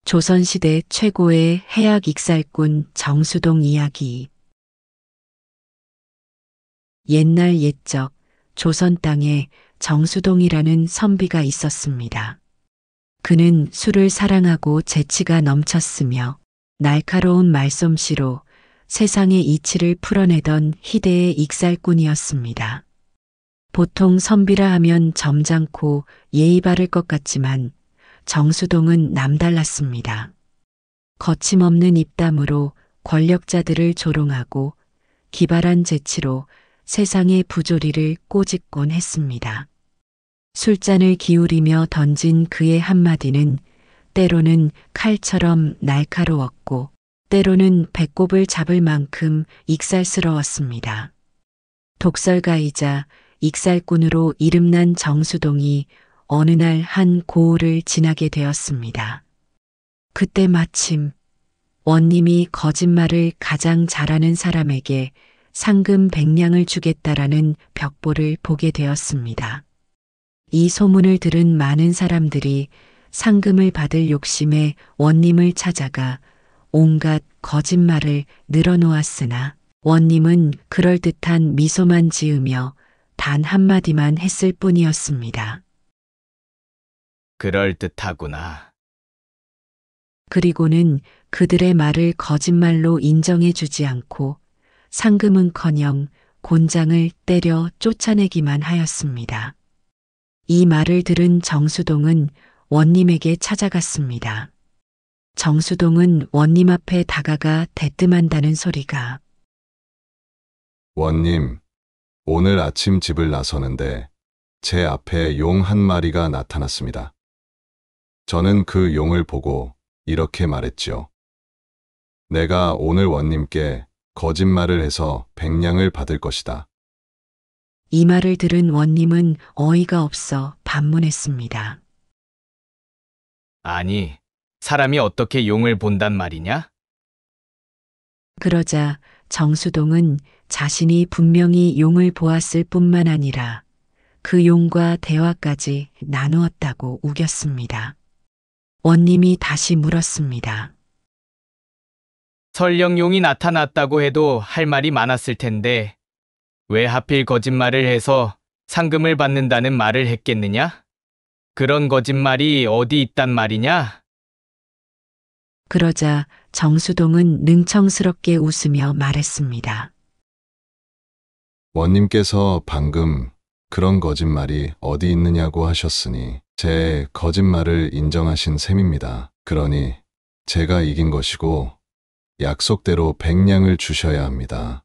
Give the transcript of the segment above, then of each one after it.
조선시대 최고의 해학 익살꾼 정수동 이야기. 옛날 옛적 조선 땅에 정수동이라는 선비가 있었습니다. 그는 술을 사랑하고 재치가 넘쳤으며 날카로운 말솜씨로 세상의 이치를 풀어내던 희대의 익살꾼이었습니다. 보통 선비라 하면 점잖고 예의 바를 것 같지만 정수동은 남달랐습니다. 거침없는 입담으로 권력자들을 조롱하고 기발한 재치로 세상의 부조리를 꼬집곤 했습니다. 술잔을 기울이며 던진 그의 한마디는 때로는 칼처럼 날카로웠고 때로는 배꼽을 잡을 만큼 익살스러웠습니다. 독설가이자 익살꾼으로 이름난 정수동이 어느 날 한 고을을 지나게 되었습니다. 그때 마침 원님이 거짓말을 가장 잘하는 사람에게 상금 100냥을 주겠다라는 벽보를 보게 되었습니다. 이 소문을 들은 많은 사람들이 상금을 받을 욕심에 원님을 찾아가 온갖 거짓말을 늘어놓았으나 원님은 그럴듯한 미소만 지으며 단 한마디만 했을 뿐이었습니다. 그럴듯하구나. 그리고는 그들의 말을 거짓말로 인정해 주지 않고 상금은커녕 곤장을 때려 쫓아내기만 하였습니다. 이 말을 들은 정수동은 원님에게 찾아갔습니다. 정수동은 원님 앞에 다가가 대뜸한다는 소리가 원님, 오늘 아침 집을 나서는데 제 앞에 용 한 마리가 나타났습니다. 저는 그 용을 보고 이렇게 말했지요. 내가 오늘 원님께 거짓말을 해서 100냥을 받을 것이다. 이 말을 들은 원님은 어이가 없어 반문했습니다. 아니, 사람이 어떻게 용을 본단 말이냐? 그러자 정수동은 자신이 분명히 용을 보았을 뿐만 아니라 그 용과 대화까지 나누었다고 우겼습니다. 원님이 다시 물었습니다. 설령 용이 나타났다고 해도 할 말이 많았을 텐데 왜 하필 거짓말을 해서 상금을 받는다는 말을 했겠느냐? 그런 거짓말이 어디 있단 말이냐? 그러자 정수동은 능청스럽게 웃으며 말했습니다. 원님께서 방금 그런 거짓말이 어디 있느냐고 하셨으니 제 거짓말을 인정하신 셈입니다. 그러니 제가 이긴 것이고 약속대로 100냥을 주셔야 합니다.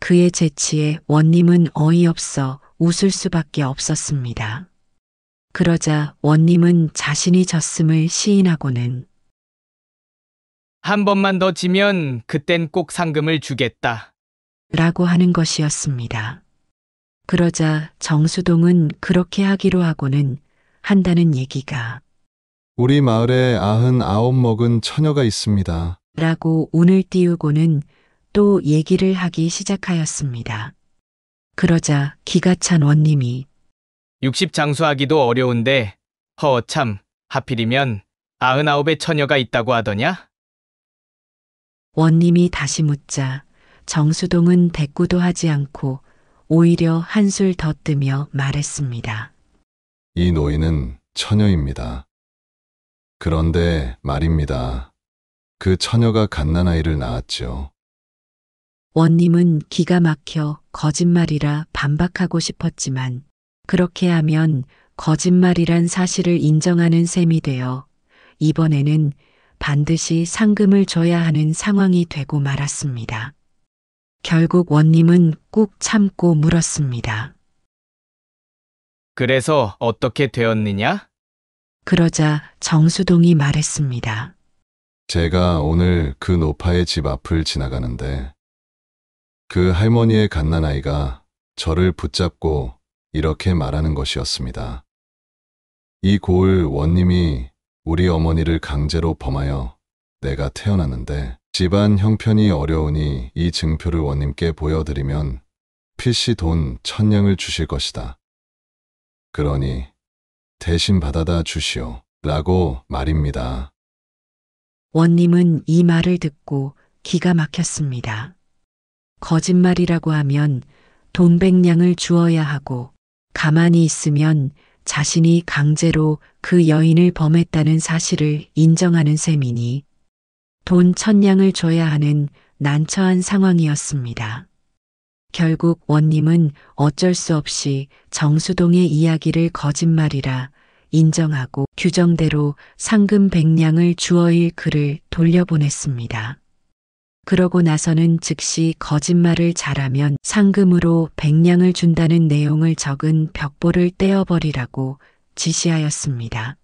그의 재치에 원님은 어이없어 웃을 수밖에 없었습니다. 그러자 원님은 자신이 졌음을 시인하고는 한 번만 더 지면 그땐 꼭 상금을 주겠다. 라고 하는 것이었습니다. 그러자 정수동은 그렇게 하기로 하고는 한다는 얘기가 우리 마을에 99 먹은 처녀가 있습니다. 라고 운을 띄우고는 또 얘기를 하기 시작하였습니다. 그러자 기가 찬 원님이 60 장수하기도 어려운데 허참 하필이면 99의 처녀가 있다고 하더냐? 원님이 다시 묻자 정수동은 대꾸도 하지 않고 오히려 한술 더 뜨며 말했습니다. 이 노인은 처녀입니다. 그런데 말입니다. 그 처녀가 갓난아이를 낳았죠. 원님은 기가 막혀 거짓말이라 반박하고 싶었지만 그렇게 하면 거짓말이란 사실을 인정하는 셈이 되어 이번에는 반드시 상금을 줘야 하는 상황이 되고 말았습니다. 결국 원님은 꾹 참고 물었습니다. 그래서 어떻게 되었느냐? 그러자 정수동이 말했습니다. 제가 오늘 그 노파의 집 앞을 지나가는데 그 할머니의 갓난아이가 저를 붙잡고 이렇게 말하는 것이었습니다. 이 고을 원님이 우리 어머니를 강제로 범하여 내가 태어났는데 집안 형편이 어려우니 이 증표를 원님께 보여드리면 필시 돈 1000냥을 주실 것이다. 그러니 대신 받아다 주시오. 라고 말입니다. 원님은 이 말을 듣고 기가 막혔습니다. 거짓말이라고 하면 돈 100냥을 주어야 하고 가만히 있으면 자신이 강제로 그 여인을 범했다는 사실을 인정하는 셈이니 돈 1000냥을 줘야 하는 난처한 상황이었습니다. 결국 원님은 어쩔 수 없이 정수동의 이야기를 거짓말이라 인정하고 규정대로 상금 100냥을 주어일 그를 돌려보냈습니다. 그러고 나서는 즉시 거짓말을 잘하면 상금으로 100냥을 준다는 내용을 적은 벽보를 떼어버리라고 지시하였습니다.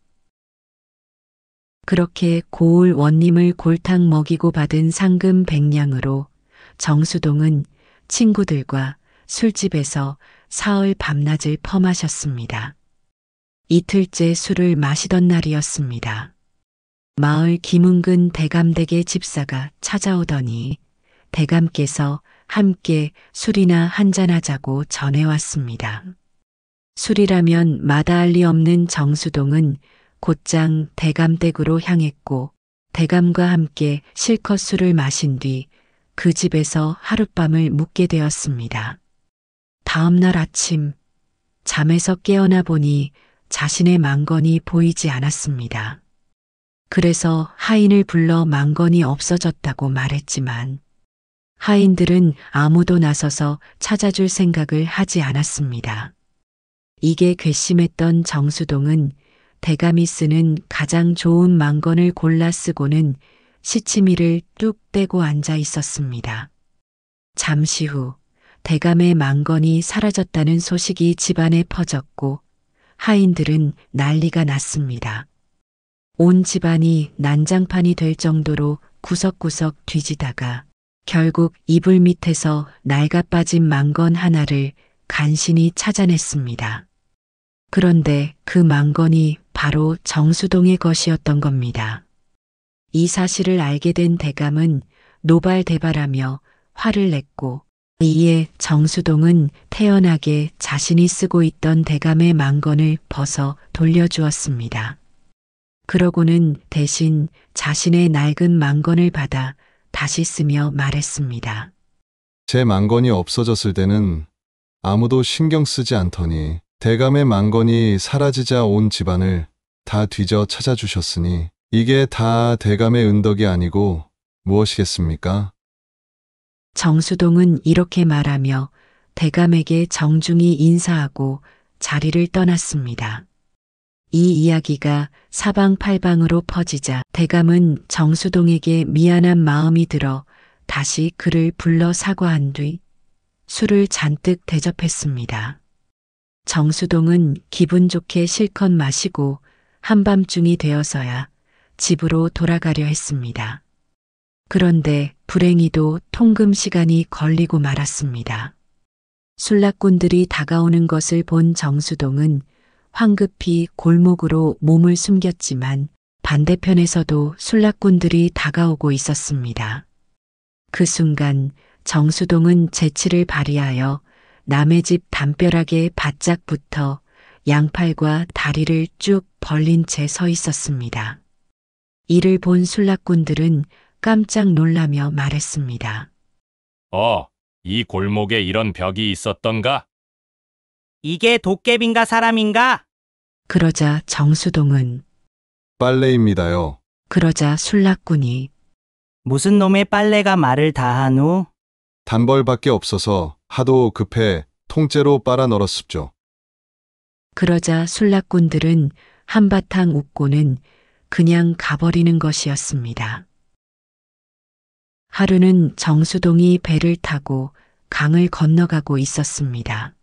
그렇게 고을 원님을 골탕 먹이고 받은 상금 100냥으로 정수동은 친구들과 술집에서 사흘 밤낮을 퍼마셨습니다. 이틀째 술을 마시던 날이었습니다. 마을 김은근 대감댁의 집사가 찾아오더니 대감께서 함께 술이나 한잔하자고 전해왔습니다. 술이라면 마다할 리 없는 정수동은 곧장 대감댁으로 향했고 대감과 함께 실컷 술을 마신 뒤 그 집에서 하룻밤을 묵게 되었습니다. 다음 날 아침 잠에서 깨어나 보니 자신의 망건이 보이지 않았습니다. 그래서 하인을 불러 망건이 없어졌다고 말했지만 하인들은 아무도 나서서 찾아줄 생각을 하지 않았습니다. 이게 괘씸했던 정수동은 대감이 쓰는 가장 좋은 망건을 골라 쓰고는 시치미를 뚝 떼고 앉아 있었습니다. 잠시 후 대감의 망건이 사라졌다는 소식이 집안에 퍼졌고 하인들은 난리가 났습니다. 온 집안이 난장판이 될 정도로 구석구석 뒤지다가 결국 이불 밑에서 낡아 빠진 망건 하나를 간신히 찾아냈습니다. 그런데 그 망건이 바로 정수동의 것이었던 겁니다. 이 사실을 알게 된 대감은 노발대발하며 화를 냈고 이에 정수동은 태연하게 자신이 쓰고 있던 대감의 망건을 벗어 돌려주었습니다. 그러고는 대신 자신의 낡은 망건을 받아 다시 쓰며 말했습니다. 제 망건이 없어졌을 때는 아무도 신경 쓰지 않더니 대감의 망건이 사라지자 온 집안을 다 뒤져 찾아주셨으니 이게 다 대감의 은덕이 아니고 무엇이겠습니까? 정수동은 이렇게 말하며 대감에게 정중히 인사하고 자리를 떠났습니다. 이 이야기가 사방팔방으로 퍼지자 대감은 정수동에게 미안한 마음이 들어 다시 그를 불러 사과한 뒤 술을 잔뜩 대접했습니다. 정수동은 기분 좋게 실컷 마시고 한밤중이 되어서야 집으로 돌아가려 했습니다. 그런데 불행히도 통금 시간이 걸리고 말았습니다. 술락꾼들이 다가오는 것을 본 정수동은 황급히 골목으로 몸을 숨겼지만 반대편에서도 술락꾼들이 다가오고 있었습니다. 그 순간 정수동은 재치를 발휘하여 남의 집 담벼락에 바짝 붙어 양팔과 다리를 쭉 벌린 채 서 있었습니다. 이를 본 술락꾼들은 깜짝 놀라며 말했습니다. 이 골목에 이런 벽이 있었던가? 이게 도깨비인가 사람인가? 그러자 정수동은 빨래입니다요. 그러자 술락꾼이 무슨 놈의 빨래가 말을 다 하누? 단벌밖에 없어서 하도 급해 통째로 빨아 널었습죠. 그러자 술락꾼들은 한바탕 웃고는 그냥 가버리는 것이었습니다. 하루는 정수동이 배를 타고 강을 건너가고 있었습니다.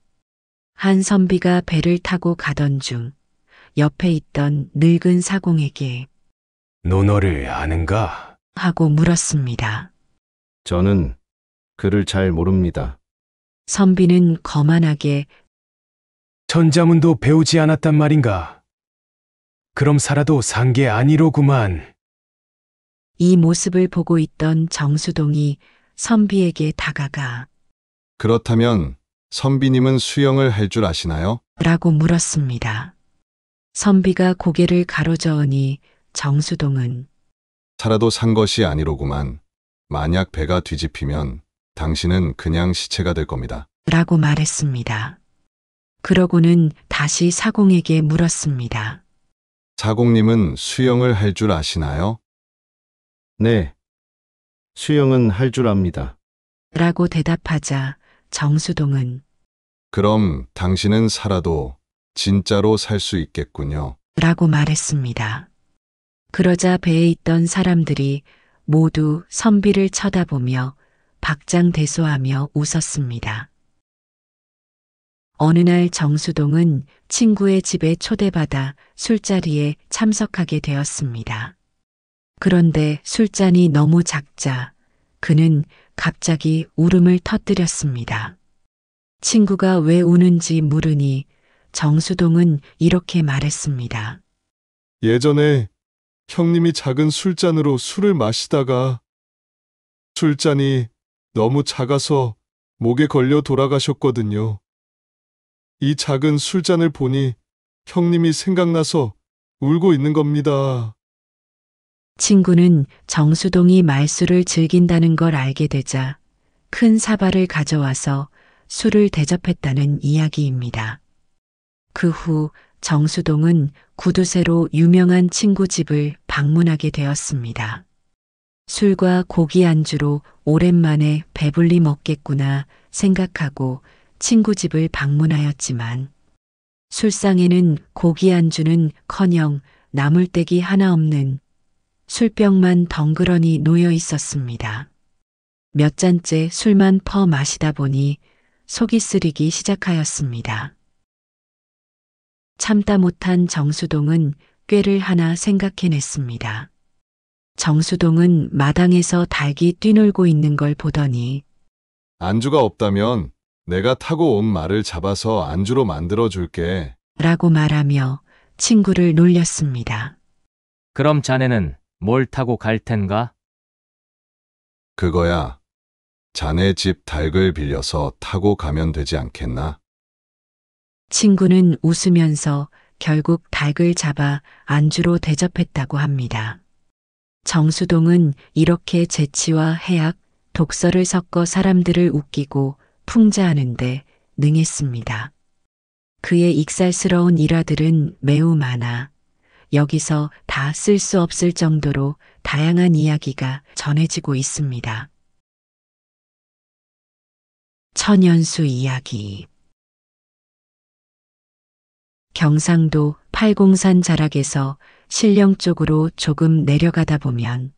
한 선비가 배를 타고 가던 중 옆에 있던 늙은 사공에게 논어를 아는가? 하고 물었습니다. 저는 그를 잘 모릅니다. 선비는 거만하게 전자문도 배우지 않았단 말인가? 그럼 살아도 산 게 아니로구만. 이 모습을 보고 있던 정수동이 선비에게 다가가 그렇다면 선비님은 수영을 할 줄 아시나요? 라고 물었습니다. 선비가 고개를 가로저으니 정수동은 살아도 산 것이 아니로구만. 만약 배가 뒤집히면 당신은 그냥 시체가 될 겁니다. 라고 말했습니다. 그러고는 다시 사공에게 물었습니다. 사공님은 수영을 할 줄 아시나요? 네. 수영은 할 줄 압니다. 라고 대답하자 정수동은 그럼 당신은 살아도 진짜로 살 수 있겠군요. 라고 말했습니다. 그러자 배에 있던 사람들이 모두 선비를 쳐다보며 박장대소하며 웃었습니다. 어느 날 정수동은 친구의 집에 초대받아 술자리에 참석하게 되었습니다. 그런데 술잔이 너무 작자 그는 갑자기 울음을 터뜨렸습니다. 친구가 왜 우는지 물으니 정수동은 이렇게 말했습니다. 예전에 형님이 작은 술잔으로 술을 마시다가 술잔이 너무 작아서 목에 걸려 돌아가셨거든요. 이 작은 술잔을 보니 형님이 생각나서 울고 있는 겁니다. 친구는 정수동이 말술을 즐긴다는 걸 알게 되자 큰 사발을 가져와서 술을 대접했다는 이야기입니다. 그 후 정수동은 구두쇠로 유명한 친구 집을 방문하게 되었습니다. 술과 고기 안주로 오랜만에 배불리 먹겠구나 생각하고 친구 집을 방문하였지만 술상에는 고기 안주는커녕 나물떼기 하나 없는 술병만 덩그러니 놓여 있었습니다. 몇 잔째 술만 퍼 마시다 보니 속이 쓰리기 시작하였습니다. 참다 못한 정수동은 꾀를 하나 생각해냈습니다. 정수동은 마당에서 닭이 뛰놀고 있는 걸 보더니 안주가 없다면 내가 타고 온 말을 잡아서 안주로 만들어 줄게. 라고 말하며 친구를 놀렸습니다. 그럼 자네는 뭘 타고 갈 텐가? 그거야. 자네 집 닭을 빌려서 타고 가면 되지 않겠나? 친구는 웃으면서 결국 닭을 잡아 안주로 대접했다고 합니다. 정수동은 이렇게 재치와 해악, 독설을 섞어 사람들을 웃기고 풍자하는데 능했습니다. 그의 익살스러운 일화들은 매우 많아 여기서 다 쓸 수 없을 정도로 다양한 이야기가 전해지고 있습니다. 천연수 이야기. 경상도 팔공산 자락에서 신령 쪽으로 조금 내려가다 보면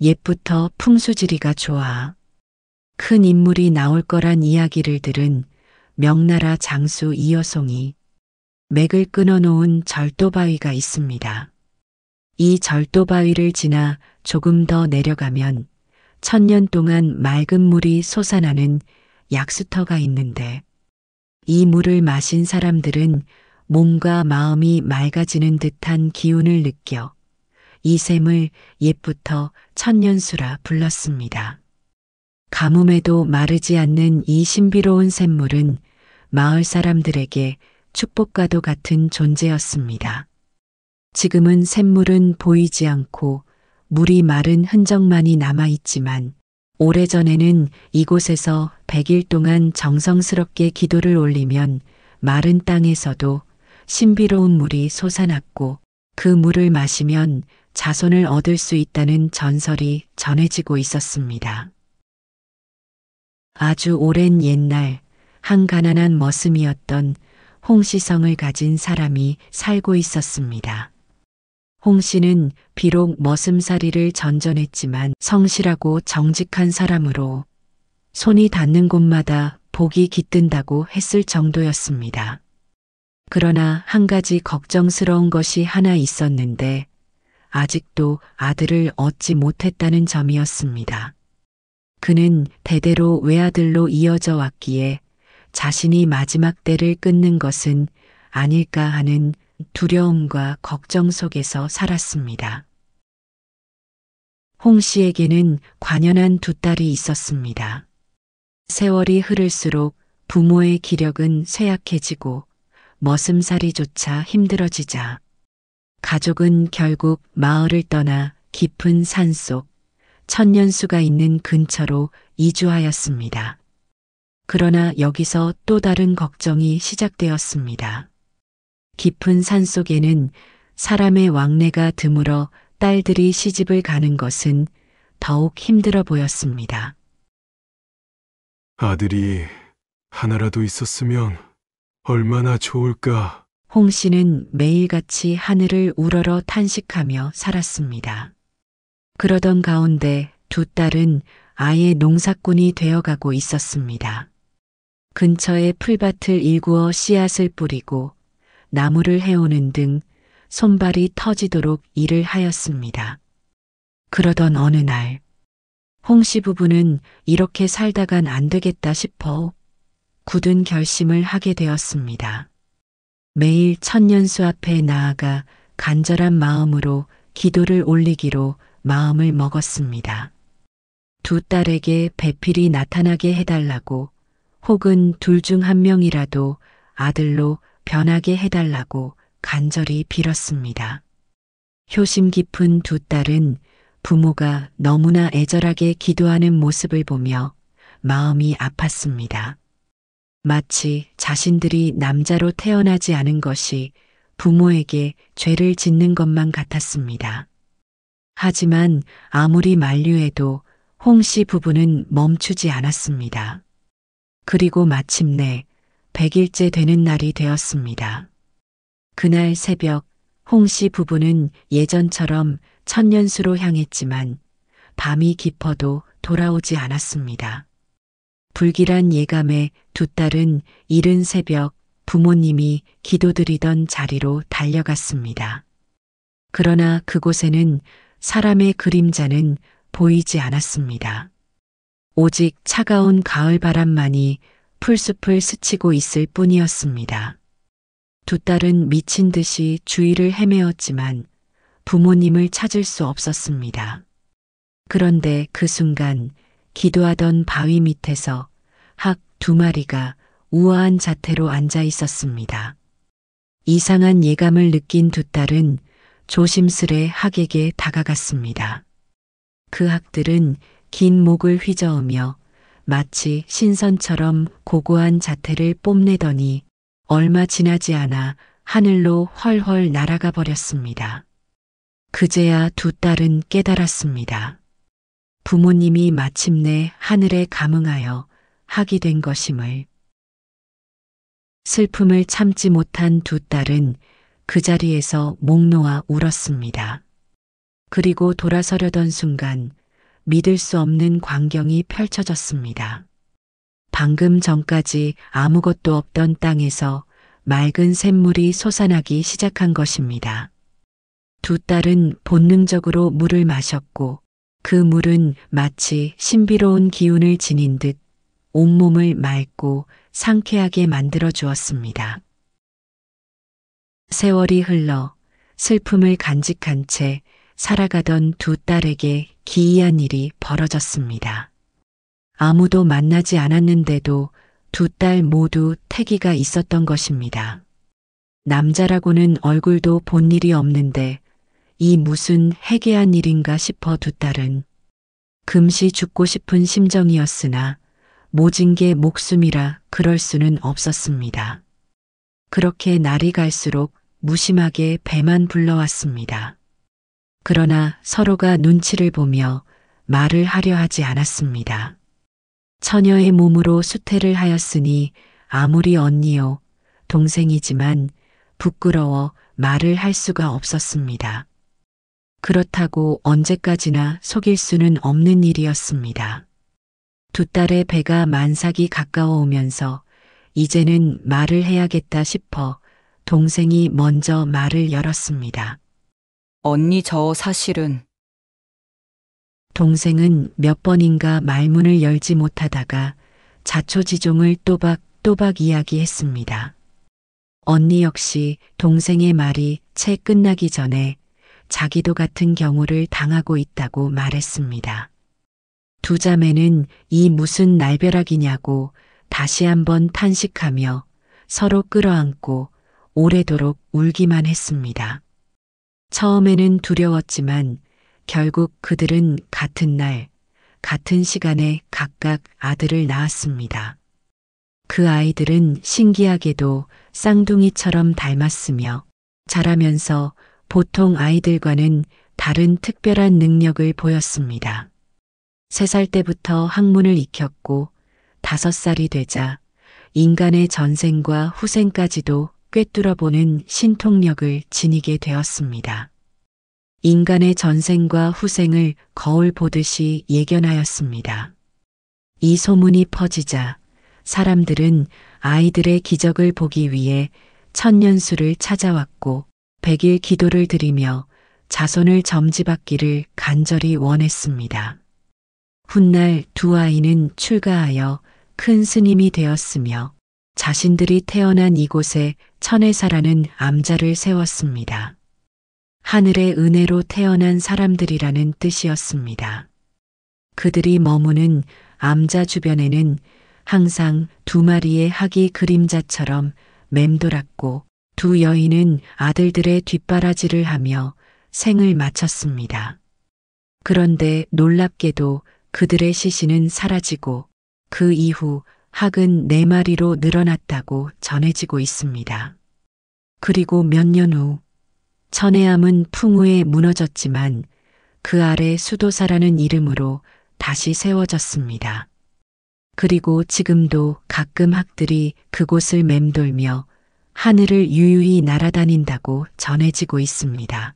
옛부터 풍수지리가 좋아 큰 인물이 나올 거란 이야기를 들은 명나라 장수 이여송이 맥을 끊어놓은 절도바위가 있습니다. 이 절도바위를 지나 조금 더 내려가면 1000년 동안 맑은 물이 솟아나는 약수터가 있는데 이 물을 마신 사람들은 몸과 마음이 맑아지는 듯한 기운을 느껴 이 샘을 옛부터 천년수라 불렀습니다. 가뭄에도 마르지 않는 이 신비로운 샘물은 마을 사람들에게 축복과도 같은 존재였습니다. 지금은 샘물은 보이지 않고 물이 마른 흔적만이 남아있지만 오래전에는 이곳에서 100일 동안 정성스럽게 기도를 올리면 마른 땅에서도 신비로운 물이 솟아났고 그 물을 마시면 자손을 얻을 수 있다는 전설이 전해지고 있었습니다. 아주 오랜 옛날 한 가난한 머슴이었던 홍씨성을 가진 사람이 살고 있었습니다. 홍씨는 비록 머슴살이를 전전했지만 성실하고 정직한 사람으로 손이 닿는 곳마다 복이 깃든다고 했을 정도였습니다. 그러나 한 가지 걱정스러운 것이 하나 있었는데 아직도 아들을 얻지 못했다는 점이었습니다. 그는 대대로 외아들로 이어져 왔기에 자신이 마지막 때를 끊는 것은 아닐까 하는 두려움과 걱정 속에서 살았습니다. 홍 씨에게는 관연한 두 딸이 있었습니다. 세월이 흐를수록 부모의 기력은 쇠약해지고 머슴살이조차 힘들어지자 가족은 결국 마을을 떠나 깊은 산속 천년수가 있는 근처로 이주하였습니다. 그러나 여기서 또 다른 걱정이 시작되었습니다. 깊은 산속에는 사람의 왕래가 드물어 딸들이 시집을 가는 것은 더욱 힘들어 보였습니다. 아들이 하나라도 있었으면 얼마나 좋을까. 홍 씨는 매일같이 하늘을 우러러 탄식하며 살았습니다. 그러던 가운데 두 딸은 아예 농사꾼이 되어가고 있었습니다. 근처의 풀밭을 일구어 씨앗을 뿌리고 나무를 해오는 등 손발이 터지도록 일을 하였습니다. 그러던 어느 날, 홍 씨 부부는 이렇게 살다간 안 되겠다 싶어 굳은 결심을 하게 되었습니다. 매일 천년수 앞에 나아가 간절한 마음으로 기도를 올리기로 마음을 먹었습니다. 두 딸에게 배필이 나타나게 해달라고, 혹은 둘 중 한 명이라도 아들로 변하게 해달라고 간절히 빌었습니다. 효심 깊은 두 딸은 부모가 너무나 애절하게 기도하는 모습을 보며 마음이 아팠습니다. 마치 자신들이 남자로 태어나지 않은 것이 부모에게 죄를 짓는 것만 같았습니다. 하지만 아무리 만류해도 홍 씨 부부는 멈추지 않았습니다. 그리고 마침내 100일째 되는 날이 되었습니다. 그날 새벽 홍 씨 부부는 예전처럼 천년수로 향했지만 밤이 깊어도 돌아오지 않았습니다. 불길한 예감에 두 딸은 이른 새벽 부모님이 기도드리던 자리로 달려갔습니다. 그러나 그곳에는 사람의 그림자는 보이지 않았습니다. 오직 차가운 가을 바람만이 풀숲을 스치고 있을 뿐이었습니다. 두 딸은 미친 듯이 주위를 헤매었지만 부모님을 찾을 수 없었습니다. 그런데 그 순간 기도하던 바위 밑에서 학 두 마리가 우아한 자태로 앉아 있었습니다. 이상한 예감을 느낀 두 딸은 조심스레 학에게 다가갔습니다. 그 학들은 긴 목을 휘저으며 마치 신선처럼 고고한 자태를 뽐내더니 얼마 지나지 않아 하늘로 헐헐 날아가 버렸습니다. 그제야 두 딸은 깨달았습니다. 부모님이 마침내 하늘에 감응하여 학이 된 것임을. 슬픔을 참지 못한 두 딸은 그 자리에서 목 놓아 울었습니다. 그리고 돌아서려던 순간 믿을 수 없는 광경이 펼쳐졌습니다. 방금 전까지 아무것도 없던 땅에서 맑은 샘물이 솟아나기 시작한 것입니다. 두 딸은 본능적으로 물을 마셨고 그 물은 마치 신비로운 기운을 지닌 듯 온몸을 맑고 상쾌하게 만들어 주었습니다. 세월이 흘러 슬픔을 간직한 채 살아가던 두 딸에게 기이한 일이 벌어졌습니다. 아무도 만나지 않았는데도 두 딸 모두 태기가 있었던 것입니다. 남자라고는 얼굴도 본 일이 없는데 이 무슨 해괴한 일인가 싶어 두 딸은 금시 죽고 싶은 심정이었으나 모진 게 목숨이라 그럴 수는 없었습니다. 그렇게 날이 갈수록 무심하게 배만 불러왔습니다. 그러나 서로가 눈치를 보며 말을 하려 하지 않았습니다. 처녀의 몸으로 수태를 하였으니 아무리 언니요, 동생이지만 부끄러워 말을 할 수가 없었습니다. 그렇다고 언제까지나 속일 수는 없는 일이었습니다. 두 딸의 배가 만삭이 가까워 오면서 이제는 말을 해야겠다 싶어 동생이 먼저 말을 열었습니다. 언니 저 사실은. 동생은 몇 번인가 말문을 열지 못하다가 자초지종을 또박또박 이야기했습니다. 언니 역시 동생의 말이 채 끝나기 전에 자기도 같은 경우를 당하고 있다고 말했습니다. 두 자매는 이 무슨 날벼락이냐고 다시 한번 탄식하며 서로 끌어안고 오래도록 울기만 했습니다. 처음에는 두려웠지만 결국 그들은 같은 날, 같은 시간에 각각 아들을 낳았습니다. 그 아이들은 신기하게도 쌍둥이처럼 닮았으며 자라면서 보통 아이들과는 다른 특별한 능력을 보였습니다. 3살 때부터 학문을 익혔고 5살이 되자 인간의 전생과 후생까지도 꿰뚫어보는 신통력을 지니게 되었습니다. 인간의 전생과 후생을 거울 보듯이 예견하였습니다. 이 소문이 퍼지자 사람들은 아이들의 기적을 보기 위해 천년수를 찾아왔고 100일 기도를 드리며 자손을 점지받기를 간절히 원했습니다. 훗날 두 아이는 출가하여 큰 스님이 되었으며 자신들이 태어난 이곳에 천혜사라는 암자를 세웠습니다. 하늘의 은혜로 태어난 사람들이라는 뜻이었습니다. 그들이 머무는 암자 주변에는 항상 2마리의 학이 그림자처럼 맴돌았고 두 여인은 아들들의 뒷바라지를 하며 생을 마쳤습니다. 그런데 놀랍게도 그들의 시신은 사라지고 그 이후 학은 4마리로 늘어났다고 전해지고 있습니다. 그리고 몇 년 후 천혜암은 풍우에 무너졌지만 그 아래 수도사라는 이름으로 다시 세워졌습니다. 그리고 지금도 가끔 학들이 그곳을 맴돌며 하늘을 유유히 날아다닌다고 전해지고 있습니다.